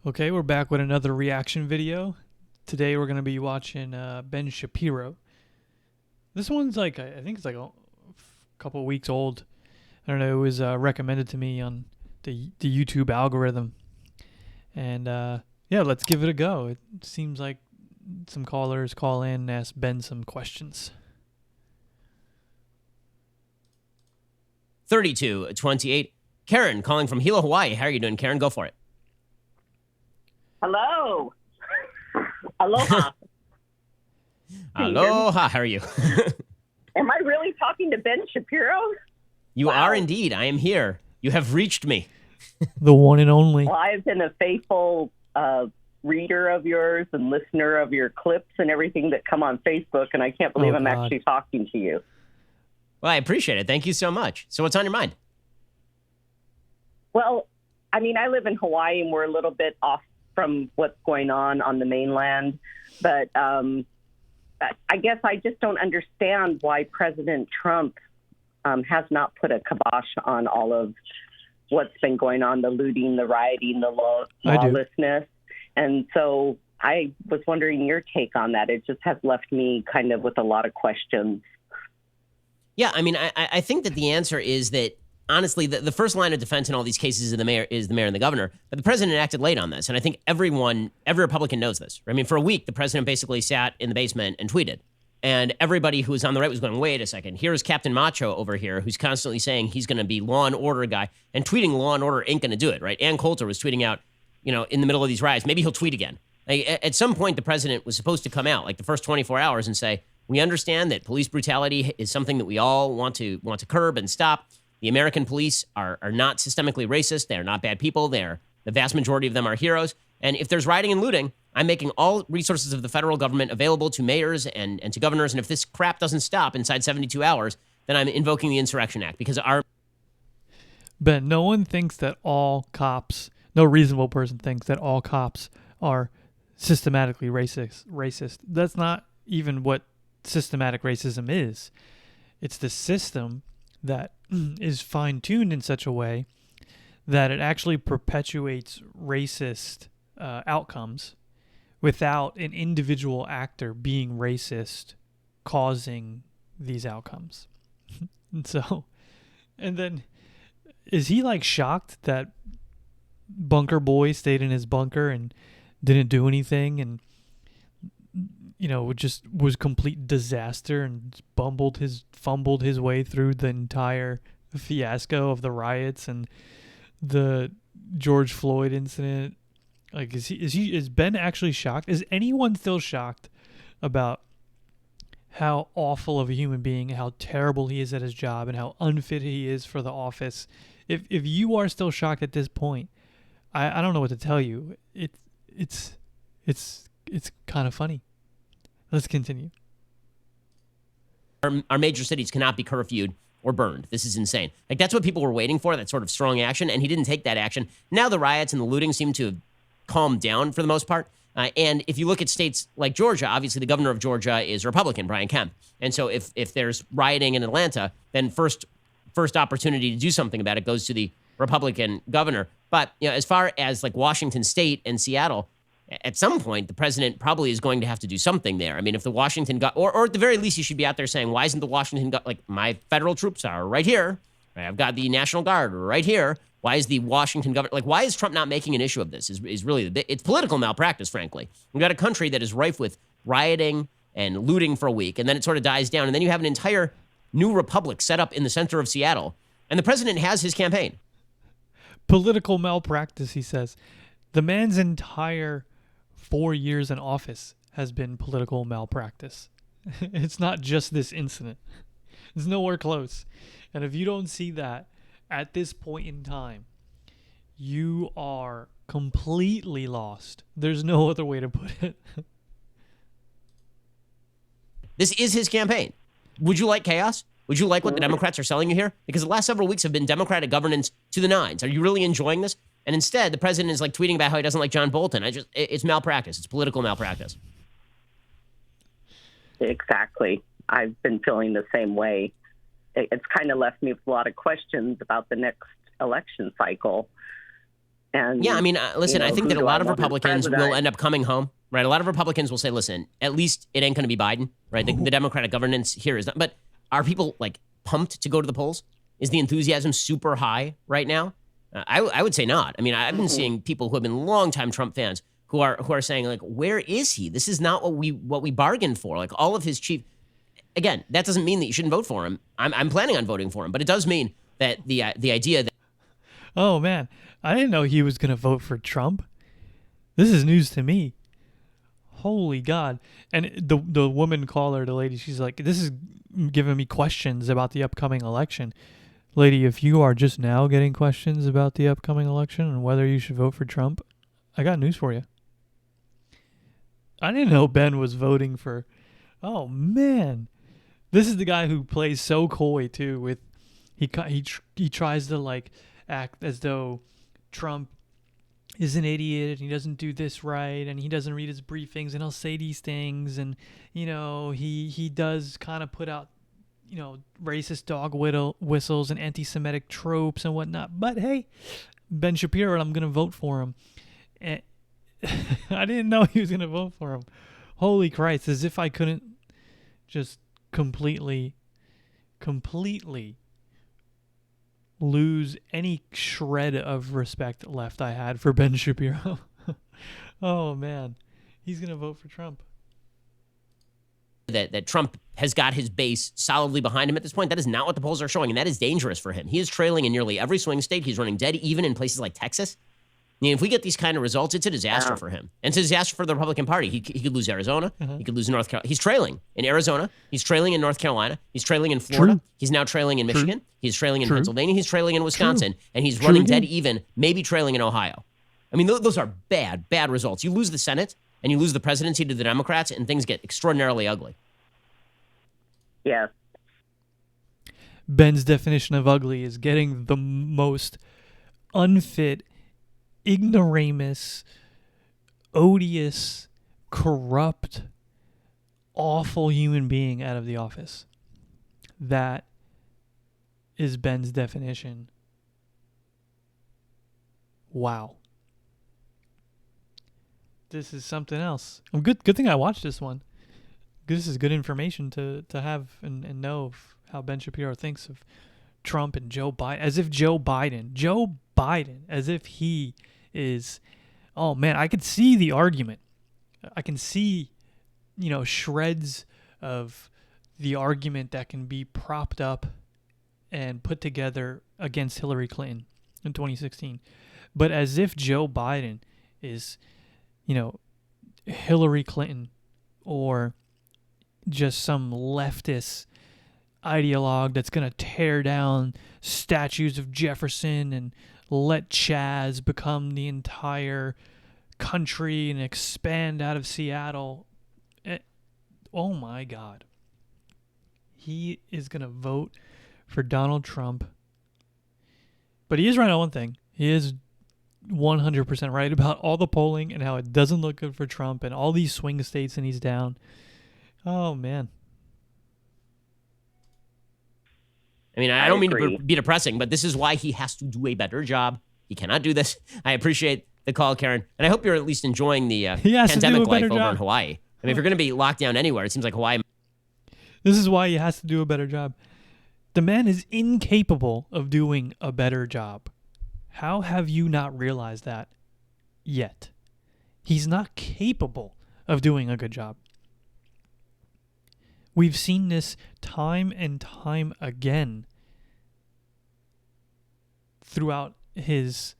Okay, we're back with another reaction video. Today we're going to be watching Ben Shapiro. This one's like, I think it's like a couple weeks old. I don't know, it was recommended to me on the YouTube algorithm. And yeah, let's give it a go. It seems like some callers call in and ask Ben some questions. 3228. Karen calling from Hilo, Hawaii. How are you doing, Karen? Go for it. Hello. Aloha. Aloha. How are you? Am I really talking to Ben Shapiro? You are indeed. I am here. You have reached me. The one and only. Well, I've been a faithful reader of yours and listener of your clips and everything that come on Facebook, and I can't believe I'm actually talking to you. Well, I appreciate it. Thank you so much. So what's on your mind? Well, I mean, I live in Hawaii, and we're a little bit off from what's going on the mainland. But I guess I just don't understand why President Trump has not put a kibosh on all of what's been going on, the looting, the rioting, the lawlessness. And so I was wondering your take on that. It just has left me kind of with a lot of questions. Yeah, I mean, I think that the answer is that, honestly, the first line of defense in all these cases is the mayor and the governor. But the president acted late on this. And I think every Republican knows this. I mean, for a week, the president basically sat in the basement and tweeted. And everybody who was on the right was going, wait a second, here's Captain Macho over here who's constantly saying he's going to be law and order guy and tweeting law and order ain't going to do it, right? Ann Coulter was tweeting out, in the middle of these riots, maybe he'll tweet again. Like, at some point, the president was supposed to come out, like the first 24 hours, and say, we understand that police brutality is something that we all want to curb and stop. The American police are not systemically racist. They're not bad people. The vast majority of them are heroes. And if there's rioting and looting, I'm making all resources of the federal government available to mayors and to governors. And if this crap doesn't stop inside 72 hours, then I'm invoking the Insurrection Act because Ben, no one thinks that all cops, no reasonable person thinks that all cops are systematically racist. That's not even what systematic racism is. It's the system that is fine-tuned in such a way that it actually perpetuates racist outcomes without an individual actor being racist causing these outcomes. And then is he like shocked that Bunker Boy stayed in his bunker and didn't do anything and just was complete disaster and fumbled his way through the entire fiasco of the riots and the George Floyd incident? Like, is Ben actually shocked? Is anyone still shocked about how awful of a human being, how terrible he is at his job, and how unfit he is for the office? If you are still shocked at this point, I don't know what to tell you. It's kind of funny. Let's continue. our major cities cannot be curfewed or burned. This is insane. Like, that's what people were waiting for, that sort of strong action, and he didn't take that action. Now the riots and the looting seem to have calmed down for the most part. And if you look at states like Georgia, obviously the governor of Georgia is Republican, Brian Kemp. And so if there's rioting in Atlanta, then first opportunity to do something about it goes to the Republican governor. But as far as like Washington State and Seattle, at some point, the president probably is going to have to do something there. I mean, if the Washington or at the very least, he should be out there saying, why isn't the Washington like my federal troops are right here? Right? I've got the National Guard right here. Why is the Washington government, like, why is Trump not making an issue of this is really, it's political malpractice, frankly. We've got a country that is rife with rioting and looting for a week, and then it sort of dies down, and then you have an entire new republic set up in the center of Seattle, and the president has his campaign. Political malpractice, he says. The man's entire 4 years in office has been political malpractice. It's not just this incident. It's nowhere close. And if you don't see that at this point in time, you are completely lost. There's no other way to put it. This is his campaign. Would you like chaos? Would you like what the Democrats are selling you here? Because the last several weeks have been Democratic governance to the nines. Are you really enjoying this? And instead, the president is like tweeting about how he doesn't like John Bolton. It's malpractice. It's political malpractice. Exactly. I've been feeling the same way. It's kind of left me with a lot of questions about the next election cycle. And Yeah, I mean, listen, I think who that a do I lot of want as Republicans will president? end up coming home, right? A lot of Republicans will say, listen, at least it ain't going to be Biden, right? The Democratic governance here is not, but are people like pumped to go to the polls? Is the enthusiasm super high right now? I would say not. I mean, I've been seeing people who have been longtime Trump fans who are saying like, where is he? This is not what we bargained for. Like all of his chief. Again, that doesn't mean that you shouldn't vote for him. I'm planning on voting for him, but it does mean that the idea that Oh man, I didn't know he was gonna vote for Trump. This is news to me. Holy God! And the woman caller, the lady, she's like, "This is giving me questions about the upcoming election." Lady, if you are just now getting questions about the upcoming election and whether you should vote for Trump, I got news for you. I didn't know Ben was voting for. Oh man, this is the guy who plays so coy too. With he tries to like act as though Trump is an idiot and he doesn't do this right and he doesn't read his briefings and he'll say these things and he does kind of put out racist dog whistles and anti-Semitic tropes and whatnot. But hey, Ben Shapiro, and I'm gonna vote for him. And I didn't know he was gonna vote for him. Holy Christ! As if I couldn't just completely lose any shred of respect left I had for Ben Shapiro. Oh man, he's gonna vote for Trump. that Trump has got his base solidly behind him at this point. That is not what the polls are showing, and that is dangerous for him. He is trailing in nearly every swing state. He's running dead even in places like Texas. I mean, if we get these kind of results, it's a disaster for him. And it's a disaster for the Republican Party. He could lose Arizona. He could lose North Carolina. He's trailing in Arizona. He's trailing in North Carolina. He's trailing in Florida. True. He's now trailing in Michigan. He's trailing in True. Pennsylvania. He's trailing in Wisconsin. And he's True running again. dead even, maybe trailing in Ohio. I mean, those are bad results. You lose the Senate and you lose the presidency to the Democrats, and things get extraordinarily ugly. Yes. Ben's definition of ugly is getting the most unfit, ignoramus, odious, corrupt, awful human being out of the office. That is Ben's definition. Wow. This is something else. Good thing I watched this one. This is good information to have and know of how Ben Shapiro thinks of Trump and Joe Biden. As if Joe Biden, as if he is, oh man, I could see the argument. I can see, shreds of the argument that can be propped up and put together against Hillary Clinton in 2016. But as if Joe Biden is, Hillary Clinton or just some leftist ideologue that's going to tear down statues of Jefferson and let Chaz become the entire country and expand out of Seattle. Oh my God. He is going to vote for Donald Trump. But he is right on one thing. He is 100% right about all the polling and how it doesn't look good for Trump and all these swing states and he's down. Oh, man. I mean, I don't mean to be depressing, but this is why he has to do a better job. He cannot do this. I appreciate the call, Karen. And I hope you're at least enjoying the pandemic life over in Hawaii. I mean, if you're going to be locked down anywhere, it seems like Hawaii. This is why he has to do a better job. The man is incapable of doing a better job. How have you not realized that yet? He's not capable of doing a good job. We've seen this time and time again throughout his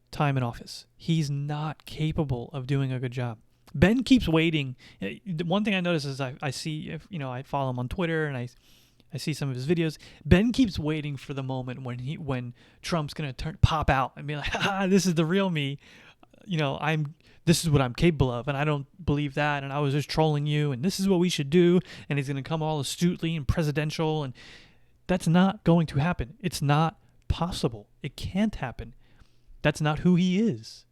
time in office. He's not capable of doing a good job. Ben keeps waiting. One thing I notice is I see, I follow him on Twitter and I see some of his videos. Ben keeps waiting for the moment when Trump's gonna pop out and be like, this is the real me. This is what I'm capable of, and I don't believe that, and I was just trolling you, and this is what we should do, and he's going to come all astutely and presidential, and that's not going to happen. It's not possible. It can't happen. That's not who he is.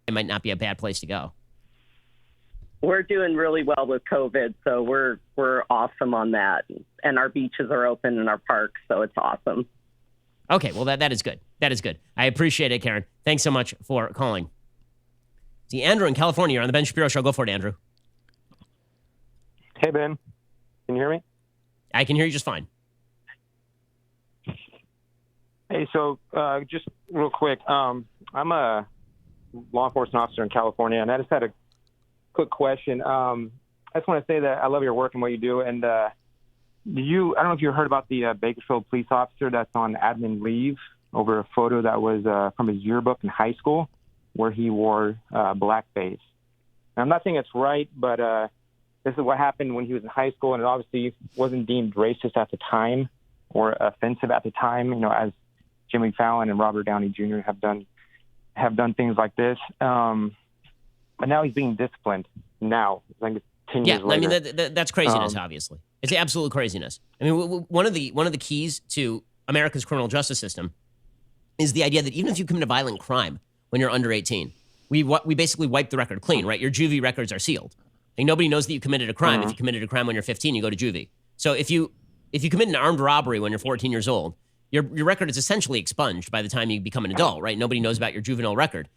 It might not be a bad place to go. We're doing really well with COVID, so we're awesome on that, and our beaches are open and our parks, so it's awesome. Okay, well, that is good. That is good. I appreciate it, Karen. Thanks so much for calling. See, Andrew in California, you're on the Ben Shapiro Show. Go for it, Andrew. Hey, Ben. Can you hear me? I can hear you just fine. Hey, so just real quick, I'm a law enforcement officer in California, and I just had a quick question. I just want to say that I love your work and what you do, and I don't know if you heard about the Bakersfield police officer that's on admin leave over a photo that was from his yearbook in high school where he wore blackface. And I'm not saying it's right, but this is what happened when he was in high school, and it obviously wasn't deemed racist at the time or offensive at the time, as Jimmy Fallon and Robert Downey Jr. have done things like this. But now he's being disciplined now. Like 10 years later. I mean, that's craziness, obviously. It's absolute craziness. I mean, one of the keys to America's criminal justice system is the idea that even if you commit a violent crime when you're under 18, we basically wipe the record clean, right? Your juvie records are sealed. Like, nobody knows that you committed a crime. If you committed a crime when you're 15, you go to juvie. So if you commit an armed robbery when you're 14 years old, your record is essentially expunged by the time you become an adult, right? Nobody knows about your juvenile record.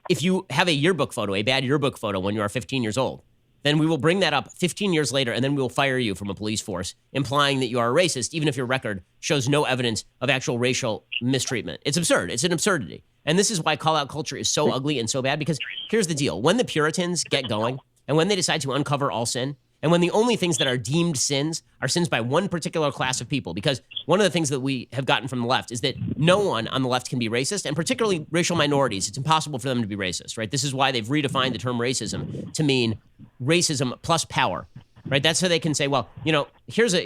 If you have a yearbook photo, a bad yearbook photo when you are 15 years old, then we will bring that up 15 years later, and then we will fire you from a police force, implying that you are a racist, even if your record shows no evidence of actual racial mistreatment. It's absurd. It's an absurdity. And this is why call-out culture is so ugly and so bad, because here's the deal. When the Puritans get going, and when they decide to uncover all sin, and when the only things that are deemed sins are sins by one particular class of people, because one of the things that we have gotten from the left is that no one on the left can be racist, and particularly racial minorities. It's impossible for them to be racist, right? This is why they've redefined the term racism to mean racism plus power, right? That's so they can say, well, here's a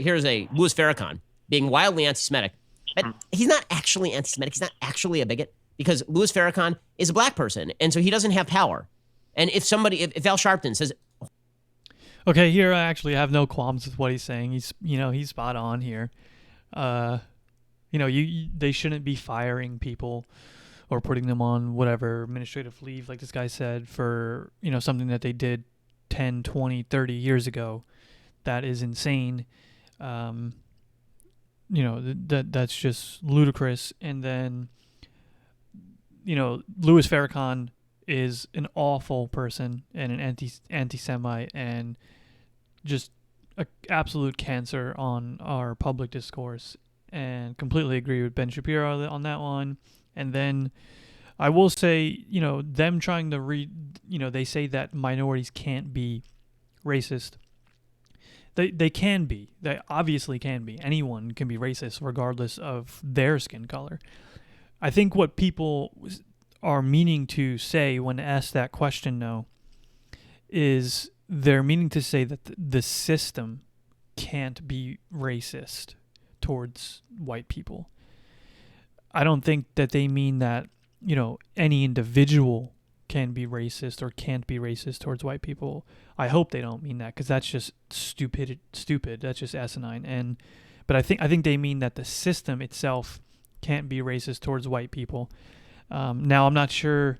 Louis Farrakhan being wildly anti-Semitic, but he's not actually anti-Semitic. He's not actually a bigot, because Louis Farrakhan is a black person, and so he doesn't have power. And if Al Sharpton says, okay, here I actually have no qualms with what he's saying. He's spot on here. They shouldn't be firing people or putting them on whatever administrative leave, like this guy said, for, something that they did 10, 20, 30 years ago. That is insane. That's just ludicrous. And then, Louis Farrakhan is an awful person and an anti-Semite and just an absolute cancer on our public discourse, and completely agree with Ben Shapiro on that one. And then I will say, them trying to they say that minorities can't be racist. They can be. They obviously can be. Anyone can be racist regardless of their skin color. I think what people are meaning to say when asked that question, though, is they're meaning to say that the system can't be racist towards white people. I don't think that they mean that, any individual can be racist or can't be racist towards white people. I hope they don't mean that, because that's just stupid. That's just asinine. But I think they mean that the system itself can't be racist towards white people. Now, I'm not sure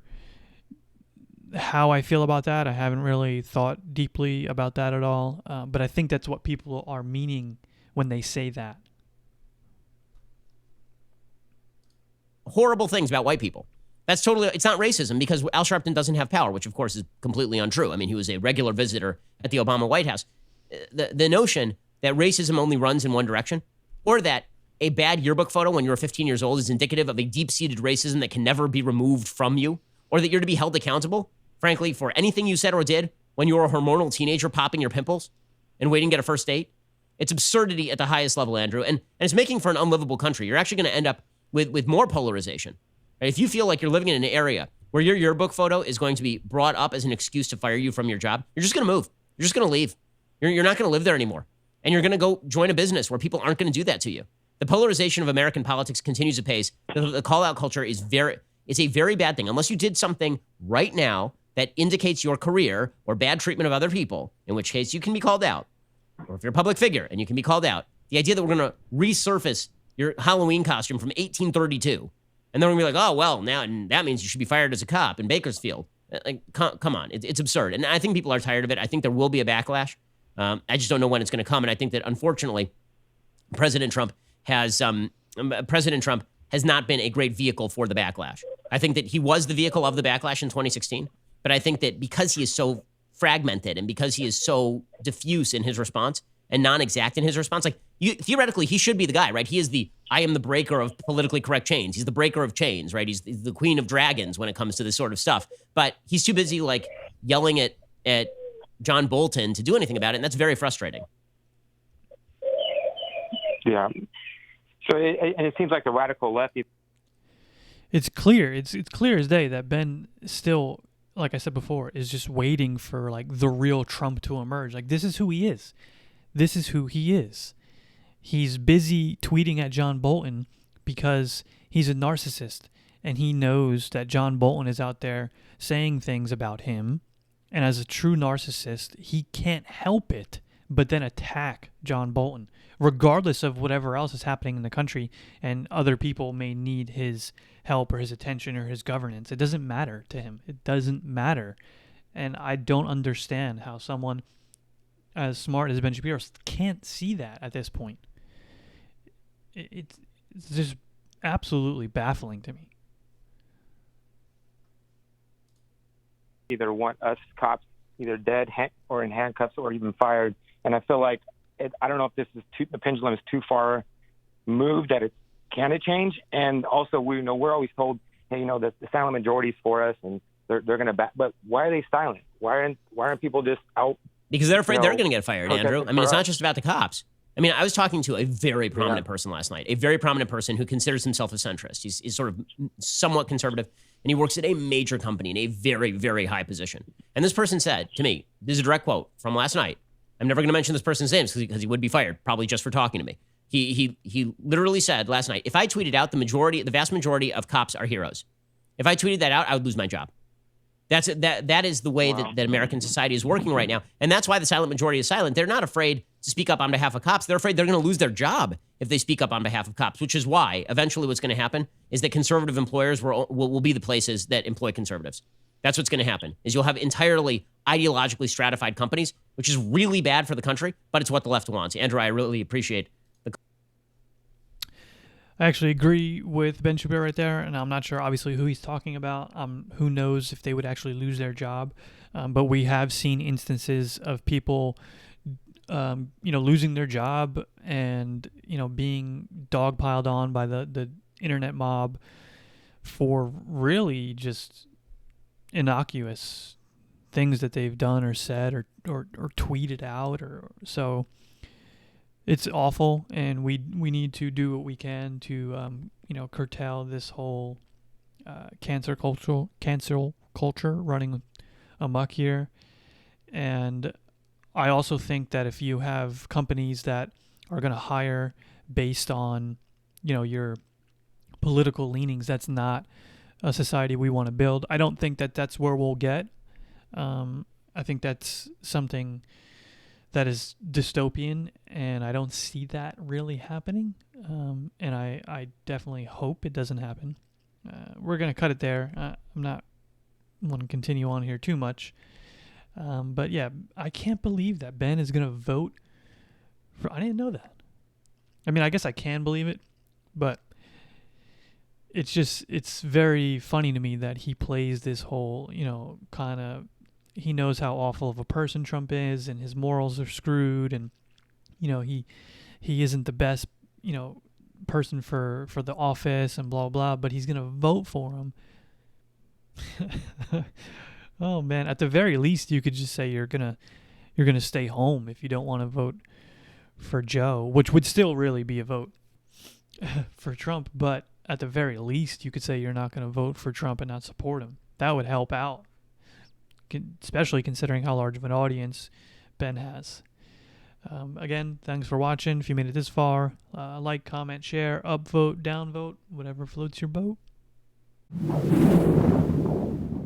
how I feel about that. I haven't really thought deeply about that at all. But I think that's what people are meaning when they say that. horrible things about white people. It's not racism, because Al Sharpton doesn't have power, which of course is completely untrue. I mean, he was a regular visitor at the Obama White House. The notion that racism only runs in one direction, or that a bad yearbook photo when you're 15 years old is indicative of a deep-seated racism that can never be removed from you, or that you're to be held accountable, frankly, for anything you said or did when you were a hormonal teenager popping your pimples and waiting to get a first date. It's absurdity at the highest level, Andrew, and it's making for an unlivable country. You're actually going to end up with more polarization. Right? If you feel like you're living in an area where your yearbook photo is going to be brought up as an excuse to fire you from your job, you're just going to move. You're just going to leave. You're not going to live there anymore. And you're going to go join a business where people aren't going to do that to you. The polarization of American politics continues apace. The call-out culture is it's a very bad thing. Unless you did something right now that indicates your career or bad treatment of other people, in which case you can be called out. Or if you're a public figure and you can be called out, the idea that we're going to resurface your Halloween costume from 1832, and then we're going to be like, oh, well, now that means you should be fired as a cop in Bakersfield. Like, come on. It's absurd. And I think people are tired of it. I think there will be a backlash. I just don't know when it's going to come. And I think that, unfortunately, President Trump has not been a great vehicle for the backlash. I think that he was the vehicle of the backlash in 2016, but I think that because he is so fragmented and because he is so diffuse in his response and non-exact in his response, like theoretically, he should be the guy, right? He is I am the breaker of politically correct chains. He's the breaker of chains, right? He's the queen of dragons when it comes to this sort of stuff. But he's too busy like yelling at John Bolton to do anything about it, and that's very frustrating. Yeah. So it seems like the radical left. It's clear. It's clear as day that Ben still, like I said before, is just waiting for like the real Trump to emerge. Like, this is who he is. This is who he is. He's busy tweeting at John Bolton because he's a narcissist, and he knows that John Bolton is out there saying things about him. And as a true narcissist, he can't help it but then attack John Bolton, regardless of whatever else is happening in the country, and other people may need his help or his attention or his governance. It doesn't matter to him. It doesn't matter. And I don't understand how someone as smart as Ben Shapiro can't see that at this point. It's just absolutely baffling to me. Either want us cops either dead or in handcuffs or even fired. And I feel like I don't know if this is the pendulum is too far moved that it can change. And also, we're always told, hey, the silent majority is for us, and they're going to back. But why are they silent? Why aren't people just out? Because they're afraid they're going to get fired, Andrew. I mean, it's not just about the cops. I mean, I was talking to a very prominent person last night, a very prominent person who considers himself a centrist. He's sort of somewhat conservative, and he works at a major company in a very, very high position. And this person said to me, this is a direct quote from last night. I'm never going to mention this person's names because he would be fired, probably just for talking to me. He literally said last night, if I tweeted out the vast majority of cops are heroes, if I tweeted that out, I would lose my job. That is the way that American society is working right now. And that's why the silent majority is silent. They're not afraid to speak up on behalf of cops. They're afraid they're going to lose their job if they speak up on behalf of cops, which is why eventually what's going to happen is that conservative employers will be the places that employ conservatives. That's what's going to happen, is you'll have entirely ideologically stratified companies, which is really bad for the country, but it's what the left wants. Andrew, I really appreciate the... I actually agree with Ben Shapiro right there, and I'm not sure, obviously, who he's talking about. Who knows if they would actually lose their job. But we have seen instances of people, losing their job and, being dogpiled on by the internet mob for really just innocuous things that they've done or said or tweeted out. So it's awful, and we need to do what we can to curtail this whole cancel culture running amok here. And I also think that if you have companies that are going to hire based on your political leanings, that's not a society we want to build. I don't think that that's where we'll get. I think that's something that is dystopian, and I don't see that really happening. And I definitely hope it doesn't happen. We're going to cut it there. I'm not want to continue on here too much. But yeah, I can't believe that Ben is going to vote for... I didn't know that. I mean, I guess I can believe it, but it's very funny to me that he plays this whole, kind of... He knows how awful of a person Trump is, and his morals are screwed, and he isn't the best person for the office and blah blah, but he's gonna vote for him. Oh man, at the very least you could just say you're gonna stay home if you don't want to vote for Joe, which would still really be a vote for Trump, but at the very least you could say you're not going to vote for Trump and not support him. That would help out, especially considering how large of an audience Ben has. Again, thanks for watching. If you made it this far, like, comment, share, upvote, downvote, whatever floats your boat.